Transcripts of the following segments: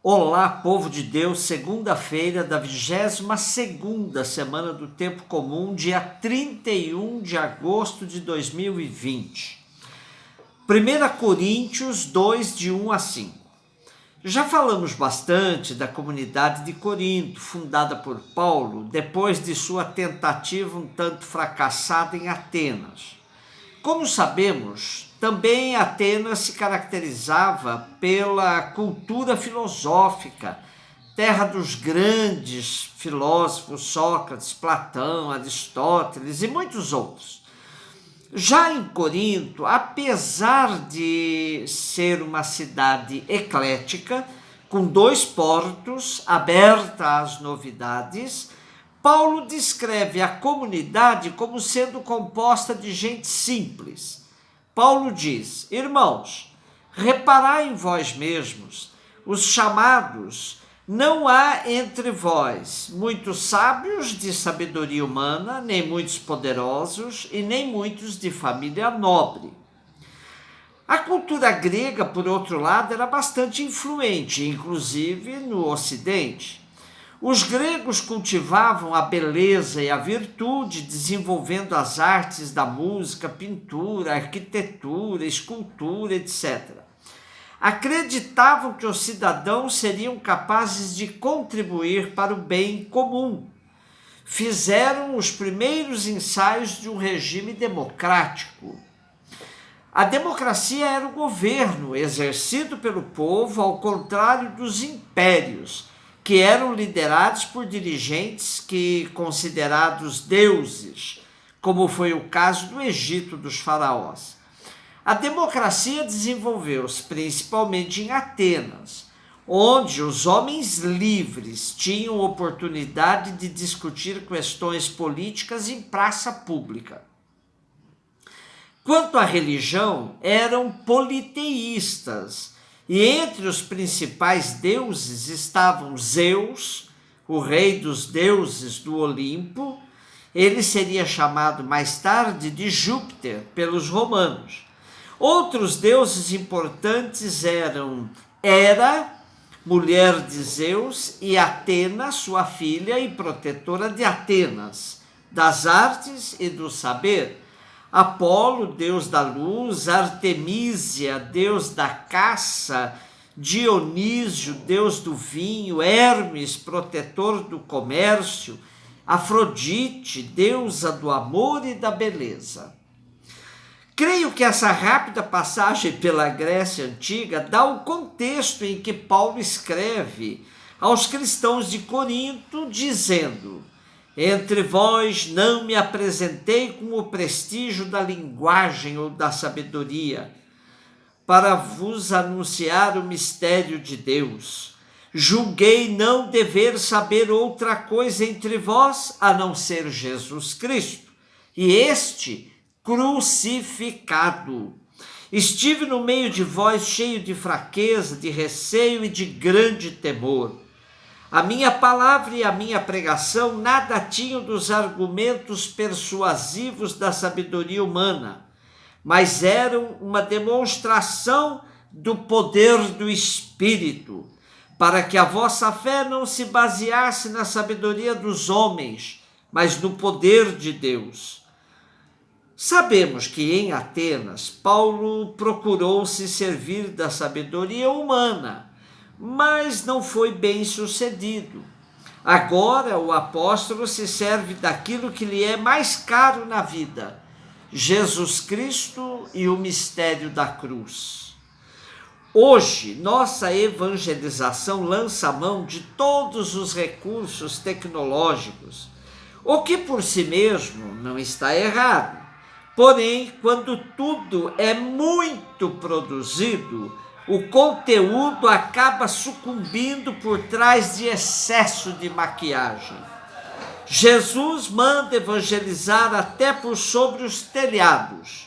Olá, povo de Deus, segunda-feira da 22ª semana do Tempo Comum, dia 31 de agosto de 2020. 1 Coríntios 2, de 1 a 5. Já falamos bastante da comunidade de Corinto, fundada por Paulo, depois de sua tentativa um tanto fracassada em Atenas. Como sabemos, também Atenas se caracterizava pela cultura filosófica, terra dos grandes filósofos Sócrates, Platão, Aristóteles e muitos outros. Já em Corinto, apesar de ser uma cidade eclética, com 2 portos, aberta às novidades, Paulo descreve a comunidade como sendo composta de gente simples. Paulo diz: irmãos, reparai em vós mesmos, os chamados, não há entre vós muitos sábios de sabedoria humana, nem muitos poderosos e nem muitos de família nobre. A cultura grega, por outro lado, era bastante influente, inclusive no Ocidente. Os gregos cultivavam a beleza e a virtude, desenvolvendo as artes da música, pintura, arquitetura, escultura, etc. Acreditavam que os cidadãos seriam capazes de contribuir para o bem comum. Fizeram os primeiros ensaios de um regime democrático. A democracia era o governo exercido pelo povo, ao contrário dos impérios, que eram liderados por dirigentes considerados deuses, como foi o caso do Egito dos faraós. A democracia desenvolveu-se principalmente em Atenas, onde os homens livres tinham oportunidade de discutir questões políticas em praça pública. Quanto à religião, eram politeístas, e entre os principais deuses estavam Zeus, o rei dos deuses do Olimpo. Ele seria chamado mais tarde de Júpiter pelos romanos. Outros deuses importantes eram Hera, mulher de Zeus, e Atena, sua filha e protetora de Atenas, das artes e do saber. Apolo, deus da luz, Artemísia, deus da caça, Dionísio, deus do vinho, Hermes, protetor do comércio, Afrodite, deusa do amor e da beleza. Creio que essa rápida passagem pela Grécia Antiga dá o contexto em que Paulo escreve aos cristãos de Corinto, dizendo: entre vós não me apresentei com o prestígio da linguagem ou da sabedoria, para vos anunciar o mistério de Deus. Julguei não dever saber outra coisa entre vós, a não ser Jesus Cristo, e este crucificado. Estive no meio de vós cheio de fraqueza, de receio e de grande temor. A minha palavra e a minha pregação nada tinham dos argumentos persuasivos da sabedoria humana, mas eram uma demonstração do poder do Espírito, para que a vossa fé não se baseasse na sabedoria dos homens, mas no poder de Deus. Sabemos que em Atenas, Paulo procurou se servir da sabedoria humana, mas não foi bem sucedido. Agora o apóstolo se serve daquilo que lhe é mais caro na vida: Jesus Cristo e o mistério da cruz. Hoje, nossa evangelização lança mão de todos os recursos tecnológicos, o que por si mesmo não está errado. Porém, quando tudo é muito produzido, o conteúdo acaba sucumbindo por trás de excesso de maquiagem. Jesus manda evangelizar até por sobre os telhados.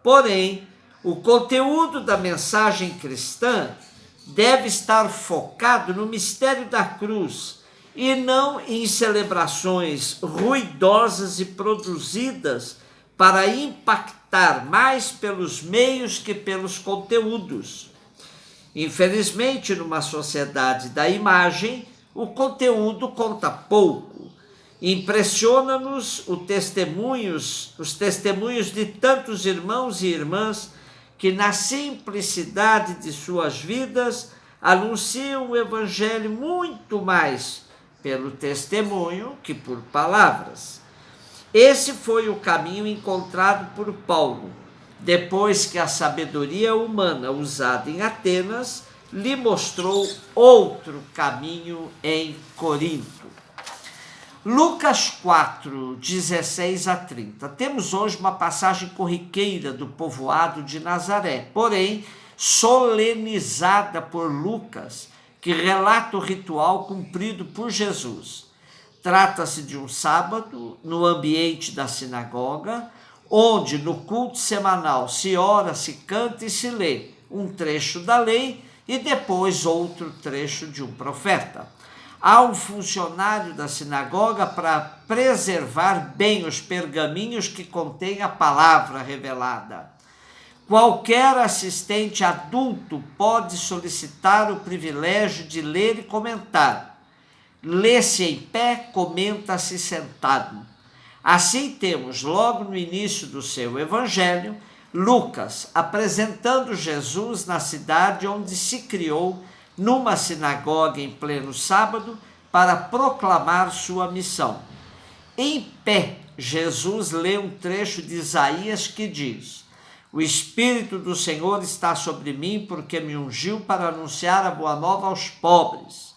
Porém, o conteúdo da mensagem cristã deve estar focado no mistério da cruz e não em celebrações ruidosas e produzidas para impactar mais pelos meios que pelos conteúdos. Infelizmente, numa sociedade da imagem, o conteúdo conta pouco. Impressiona-nos os testemunhos de tantos irmãos e irmãs que, na simplicidade de suas vidas, anunciam o Evangelho muito mais pelo testemunho que por palavras. Esse foi o caminho encontrado por Paulo, depois que a sabedoria humana usada em Atenas lhe mostrou outro caminho em Corinto. Lucas 4, 16 a 30. Temos hoje uma passagem corriqueira do povoado de Nazaré, porém solenizada por Lucas, que relata o ritual cumprido por Jesus. Trata-se de um sábado, no ambiente da sinagoga, onde no culto semanal se ora, se canta e se lê um trecho da lei e depois outro trecho de um profeta. Há um funcionário da sinagoga para preservar bem os pergaminhos que contêm a palavra revelada. Qualquer assistente adulto pode solicitar o privilégio de ler e comentar. Lê-se em pé, comenta-se sentado. Assim temos, logo no início do seu evangelho, Lucas apresentando Jesus na cidade onde se criou, numa sinagoga em pleno sábado, para proclamar sua missão. Em pé, Jesus lê um trecho de Isaías que diz: "O Espírito do Senhor está sobre mim, porque me ungiu para anunciar a boa nova aos pobres.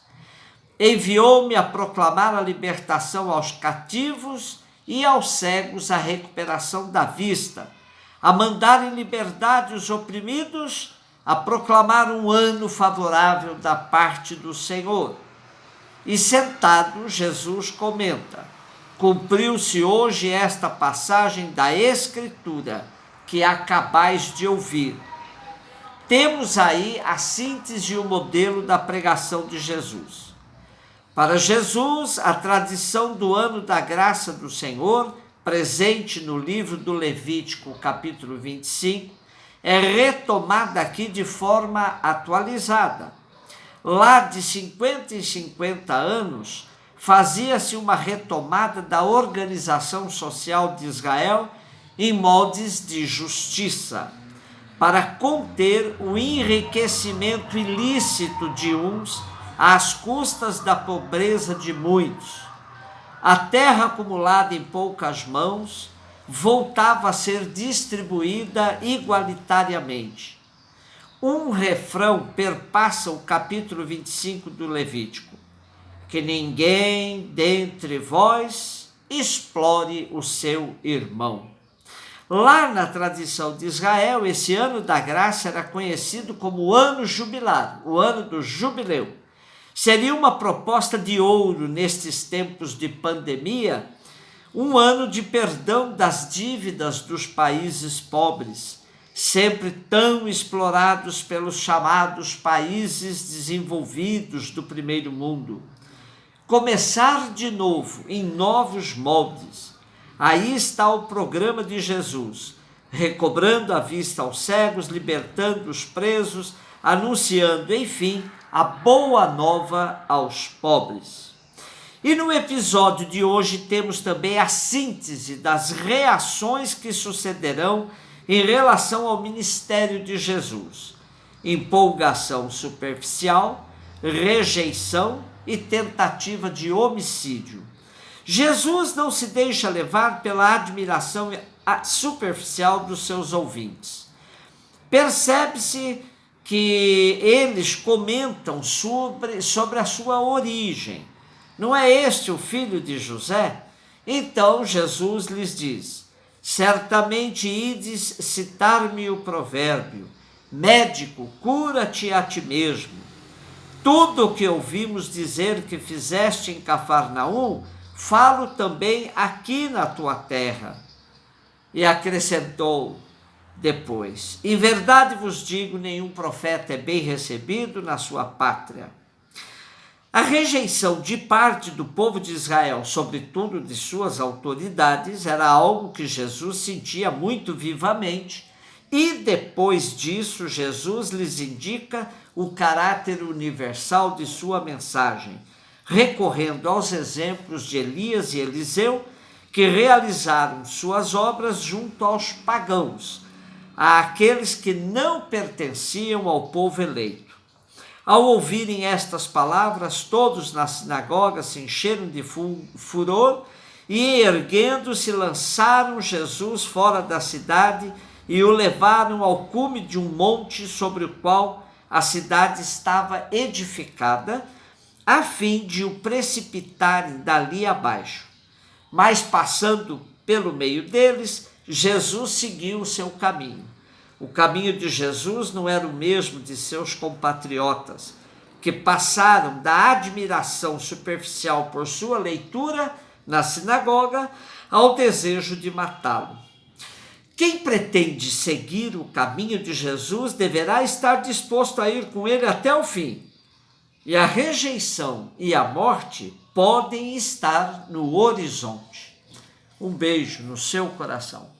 Enviou-me a proclamar a libertação aos cativos e aos cegos a recuperação da vista, a mandar em liberdade os oprimidos, a proclamar um ano favorável da parte do Senhor." E sentado, Jesus comenta: "Cumpriu-se hoje esta passagem da Escritura que acabais de ouvir." Temos aí a síntese e o modelo da pregação de Jesus. Para Jesus, a tradição do ano da graça do Senhor, presente no livro do Levítico, capítulo 25, é retomada aqui de forma atualizada. Lá de 50 em 50 anos, fazia-se uma retomada da organização social de Israel em moldes de justiça, para conter o enriquecimento ilícito de uns às custas da pobreza de muitos. A terra acumulada em poucas mãos voltava a ser distribuída igualitariamente. Um refrão perpassa o capítulo 25 do Levítico: "Que ninguém dentre vós explore o seu irmão." Lá na tradição de Israel, esse ano da graça era conhecido como o ano jubilar, o ano do jubileu. Seria uma proposta de ouro nestes tempos de pandemia, um ano de perdão das dívidas dos países pobres, sempre tão explorados pelos chamados países desenvolvidos do primeiro mundo. Começar de novo, em novos moldes. Aí está o programa de Jesus, recobrando a vista aos cegos, libertando os presos, anunciando, enfim, a boa nova aos pobres. E no episódio de hoje temos também a síntese das reações que sucederão em relação ao ministério de Jesus: empolgação superficial, rejeição e tentativa de homicídio. Jesus não se deixa levar pela admiração superficial dos seus ouvintes. Percebe-se que eles comentam sobre a sua origem. Não é este o filho de José? Então Jesus lhes diz: "Certamente ides citar-me o provérbio: médico, cura-te a ti mesmo. Tudo o que ouvimos dizer que fizeste em Cafarnaum, falo também aqui na tua terra." E acrescentou depois: "Em verdade vos digo, nenhum profeta é bem recebido na sua pátria." A rejeição de parte do povo de Israel, sobretudo de suas autoridades, era algo que Jesus sentia muito vivamente, e depois disso Jesus lhes indica o caráter universal de sua mensagem, recorrendo aos exemplos de Elias e Eliseu, que realizaram suas obras junto aos pagãos, àqueles que não pertenciam ao povo eleito. Ao ouvirem estas palavras, todos na sinagoga se encheram de furor e, erguendo-se, lançaram Jesus fora da cidade e o levaram ao cume de um monte sobre o qual a cidade estava edificada, a fim de o precipitarem dali abaixo. Mas, passando pelo meio deles, Jesus seguiu o seu caminho. O caminho de Jesus não era o mesmo de seus compatriotas, que passaram da admiração superficial por sua leitura na sinagoga ao desejo de matá-lo. Quem pretende seguir o caminho de Jesus deverá estar disposto a ir com ele até o fim. E a rejeição e a morte podem estar no horizonte. Um beijo no seu coração.